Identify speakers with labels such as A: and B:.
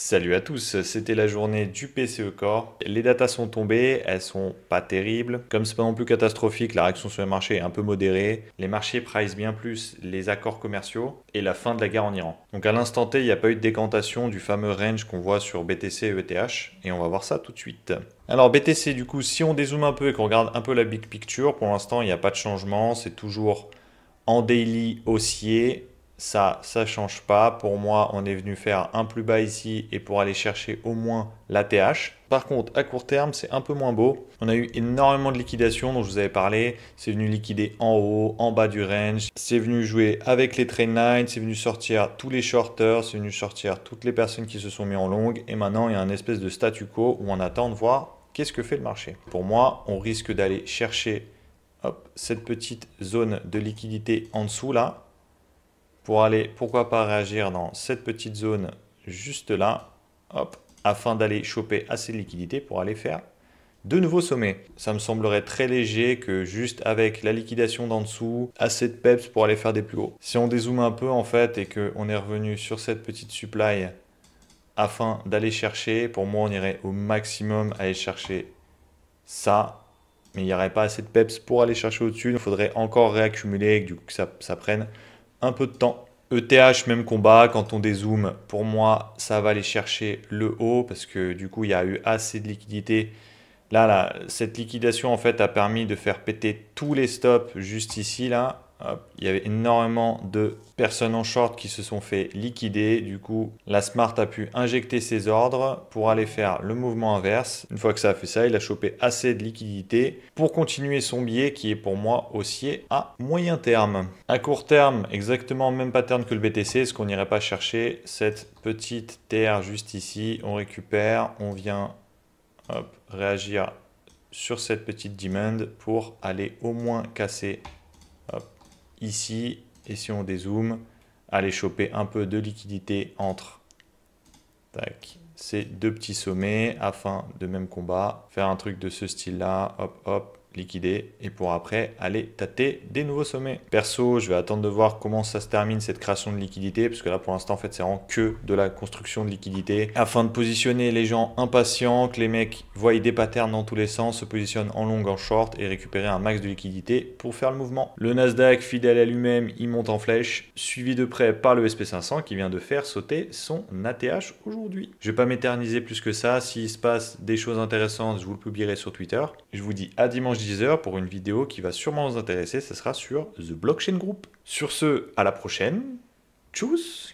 A: Salut à tous, c'était la journée du PCE Core. Les datas sont tombées, elles sont pas terribles. Comme c'est pas non plus catastrophique, la réaction sur les marchés est un peu modérée. Les marchés price bien plus les accords commerciaux et la fin de la guerre en Iran. Donc à l'instant T, il n'y a pas eu de décantation du fameux range qu'on voit sur BTC et ETH et on va voir ça tout de suite. Alors BTC du coup, si on dézoome un peu et qu'on regarde un peu la big picture, pour l'instant il n'y a pas de changement, c'est toujours en daily haussier. Ça change pas. Pour moi, on est venu faire un plus bas ici et pour aller chercher au moins la TH. Par contre, à court terme, c'est un peu moins beau. On a eu énormément de liquidations dont je vous avais parlé. C'est venu liquider en haut, en bas du range. C'est venu jouer avec les trendlines. C'est venu sortir tous les shorters. C'est venu sortir toutes les personnes qui se sont mis en longue. Et maintenant, il y a un espèce de statu quo où on attend de voir qu'est-ce que fait le marché. Pour moi, on risque d'aller chercher hop, cette petite zone de liquidité en dessous là pour aller, pourquoi pas réagir dans cette petite zone juste là, hop, afin d'aller choper assez de liquidité pour aller faire de nouveaux sommets. Ça me semblerait très léger que juste avec la liquidation d'en dessous, assez de peps pour aller faire des plus hauts. Si on dézoome un peu en fait et qu'on est revenu sur cette petite supply afin d'aller chercher, pour moi on irait au maximum aller chercher ça, mais il n'y aurait pas assez de peps pour aller chercher au-dessus. Il faudrait encore réaccumuler et que du coup ça prenne un peu de temps. ETH, même combat, quand on dézoome, pour moi, ça va aller chercher le haut parce que du coup, il y a eu assez de liquidité. Là, cette liquidation, en fait, a permis de faire péter tous les stops juste ici, là. Hop, il y avait énormément de personnes en short qui se sont fait liquider. Du coup, la Smart a pu injecter ses ordres pour aller faire le mouvement inverse. Une fois que ça a fait ça, il a chopé assez de liquidité pour continuer son biais qui est pour moi haussier à moyen terme. À court terme, exactement le même pattern que le BTC. Est-ce qu'on n'irait pas chercher cette petite terre juste ici? On récupère, on vient hop, réagir sur cette petite demand pour aller au moins casser hop, ici. Et si on dézoome, aller choper un peu de liquidité entre tac, ces deux petits sommets afin de même combat, faire un truc de ce style là, hop hop, liquider et pour après aller tâter des nouveaux sommets. Perso, je vais attendre de voir comment ça se termine cette création de liquidité parce que là pour l'instant en fait c'est vraiment que de la construction de liquidité afin de positionner les gens impatients, que les mecs voient des patterns dans tous les sens, se positionnent en long, en short et récupérer un max de liquidité pour faire le mouvement. Le Nasdaq fidèle à lui-même, il monte en flèche, suivi de près par le SP500 qui vient de faire sauter son ATH aujourd'hui. Je vais pas m'éterniser plus que ça, s'il se passe des choses intéressantes, je vous le publierai sur Twitter. Je vous dis à dimanche 10h pour une vidéo qui va sûrement vous intéresser, ce sera sur The Blockchain Group. Sur ce, à la prochaine. Tchuss!